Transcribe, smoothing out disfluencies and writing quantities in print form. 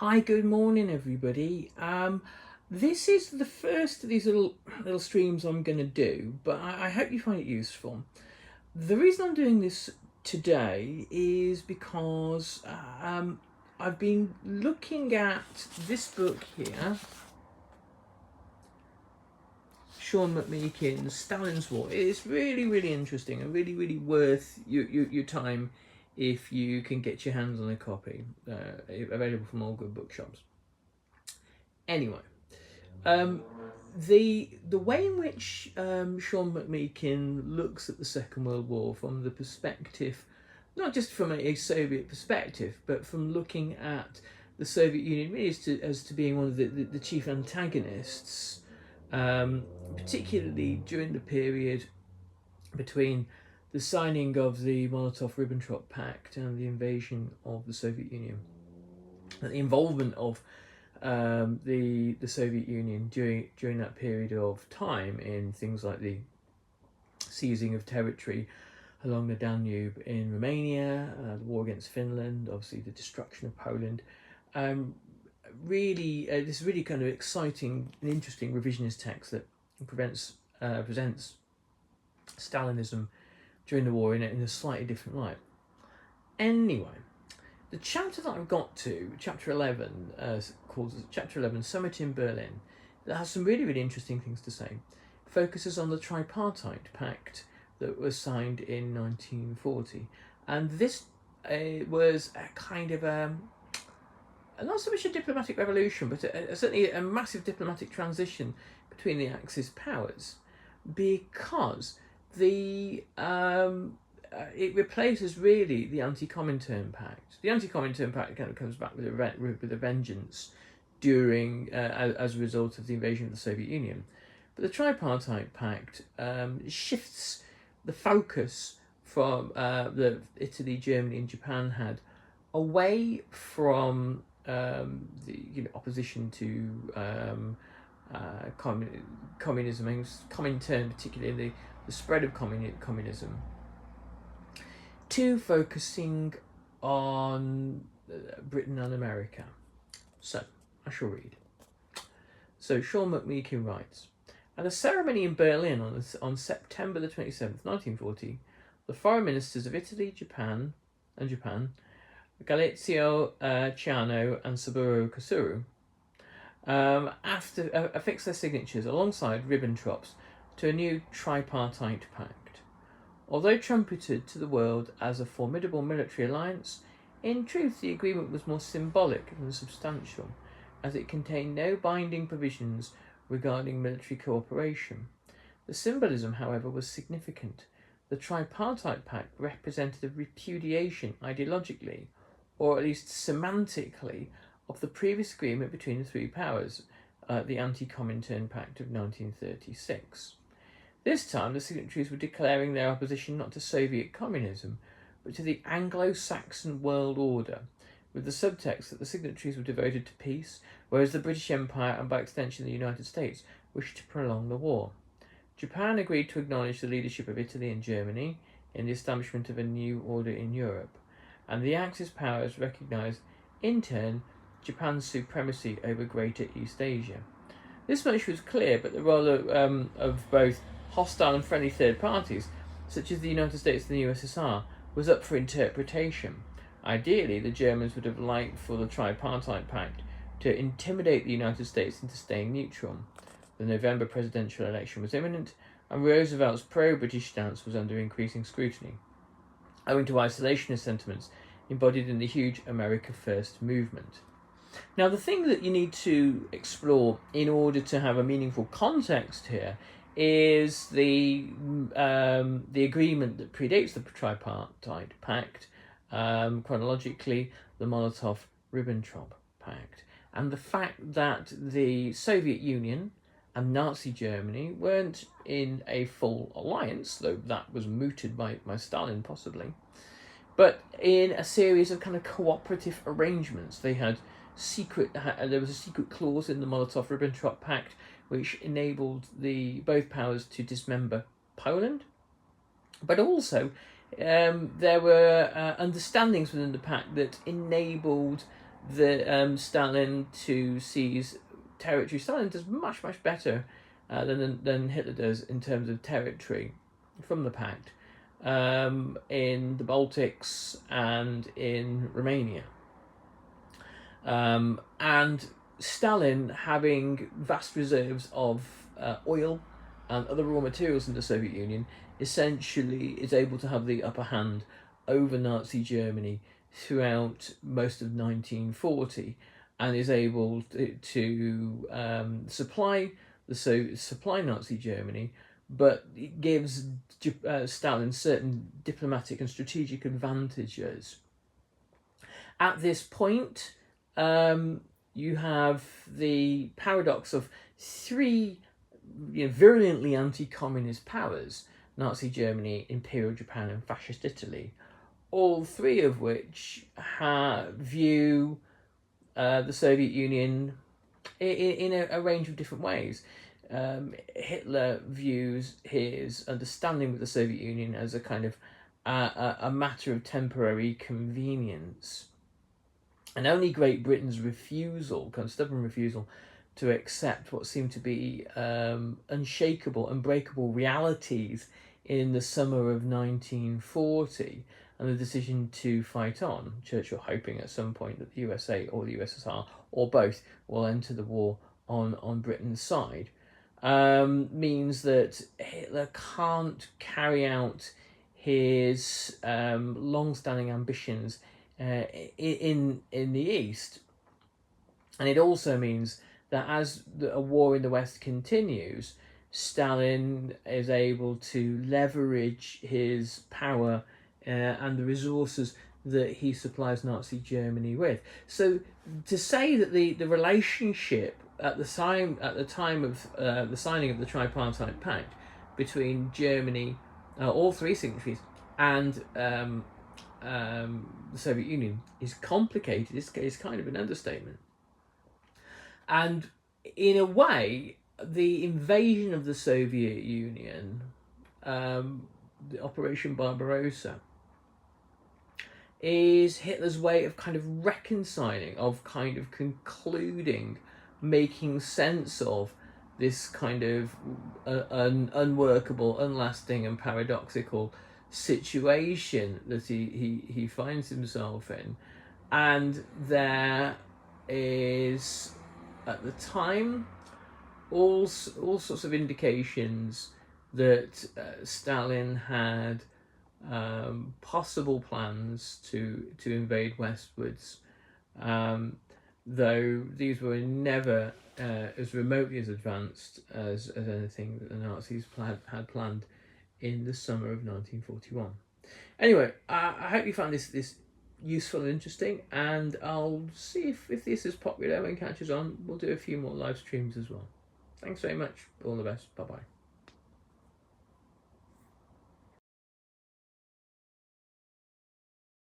Hi, good morning, everybody. This is the first of these little streams I'm going to do, but I hope you find it useful. The reason I'm doing this today is because I've been looking at this book here, Sean McMeekin's Stalin's War. It's really, really interesting and really, really worth your time if you can get your hands on a copy, available from all good bookshops. Anyway, the way in which Sean McMeekin looks at the Second World War from the perspective, not just from a Soviet perspective, but from looking at the Soviet Union really as to being one of the chief antagonists, particularly during the period between the signing of the Molotov-Ribbentrop Pact and the invasion of the Soviet Union, and the involvement of the Soviet Union during that period of time in things like the seizing of territory along the Danube in Romania, the war against Finland, obviously the destruction of Poland. This really kind of exciting and interesting revisionist text that presents Stalinism during the war in a slightly different light. Anyway, the chapter that I've got to, chapter 11, called Chapter 11, Summit in Berlin, that has some really, really interesting things to say, focuses on the Tripartite Pact that was signed in 1940. And this was a kind of not so much a diplomatic revolution, but certainly a massive diplomatic transition between the Axis powers, because it replaces really the anti-Comintern Pact. The anti-Comintern Pact kind of comes back with a vengeance during as a result of the invasion of the Soviet Union. But the Tripartite Pact shifts the focus from the Italy, Germany, and Japan had away from the opposition to communism, and Comintern, particularly the spread of communism, to focusing on Britain and America. So, I shall read. So, Sean McMeekin writes, at a ceremony in Berlin on September the 27th, 1940, the foreign ministers of Italy, Japan, Galizio Ciano and Saburo Kasuru, affixed their signatures alongside Ribbentrops to a new tripartite pact. Although trumpeted to the world as a formidable military alliance, in truth the agreement was more symbolic than substantial, as it contained no binding provisions regarding military cooperation. The symbolism, however, was significant. The Tripartite Pact represented a repudiation ideologically, or at least semantically, of the previous agreement between the three powers, the Anti-Comintern Pact of 1936. This time, the signatories were declaring their opposition not to Soviet communism, but to the Anglo-Saxon world order, with the subtext that the signatories were devoted to peace, whereas the British Empire, and by extension the United States, wished to prolong the war. Japan agreed to acknowledge the leadership of Italy and Germany in the establishment of a new order in Europe, and the Axis powers recognised, in turn, Japan's supremacy over Greater East Asia. This much was clear, but the role of both hostile and friendly third parties, such as the United States and the USSR, was up for interpretation. Ideally, the Germans would have liked for the Tripartite Pact to intimidate the United States into staying neutral. The November presidential election was imminent, and Roosevelt's pro-British stance was under increasing scrutiny, owing to isolationist sentiments embodied in the huge America First movement. Now, the thing that you need to explore in order to have a meaningful context here is the agreement that predates the Tripartite Pact, chronologically the Molotov-Ribbentrop Pact, and the fact that the Soviet Union and Nazi Germany weren't in a full alliance, though that was mooted by Stalin possibly, but in a series of kind of cooperative arrangements. They had there was a secret clause in the Molotov-Ribbentrop Pact which enabled both powers to dismember Poland, but also there were understandings within the pact that enabled Stalin to seize territory. Stalin does much better than Hitler does in terms of territory from the Pact in the Baltics and in Romania. And Stalin, having vast reserves of oil and other raw materials in the Soviet Union, essentially is able to have the upper hand over Nazi Germany throughout most of 1940, and is able to supply Nazi Germany, but it gives Stalin certain diplomatic and strategic advantages. At this point, you have the paradox of three virulently anti-communist powers: Nazi Germany, Imperial Japan, and Fascist Italy, all three of which view the Soviet Union in a range of different ways. Hitler views his understanding with the Soviet Union as a kind of a matter of temporary convenience. And only Great Britain's stubborn refusal to accept what seemed to be unshakable, unbreakable realities in the summer of 1940, and the decision to fight on, Churchill hoping at some point that the USA or the USSR, or both, will enter the war on Britain's side, means that Hitler can't carry out his long-standing ambitions in the East. And it also means that as a war in the West continues, Stalin is able to leverage his power and the resources that he supplies Nazi Germany with. So to say that the relationship at the time of the signing of the Tripartite Pact between Germany, all three signatories, and the Soviet Union is complicated is kind of an understatement. And in a way, the invasion of the Soviet Union, the Operation Barbarossa, is Hitler's way of kind of reconciling, of kind of concluding, making sense of this kind of unworkable, unlasting, and paradoxical situation that he finds himself in. And there is, at the time, all sorts of indications that Stalin had possible plans to invade westwards, though these were never as remotely as advanced as anything that the Nazis had planned in the summer of 1941. Anyway, I hope you found this useful and interesting, and I'll see if this is popular and catches on. We'll do a few more live streams as well. Thanks very much. All the best. Bye-bye.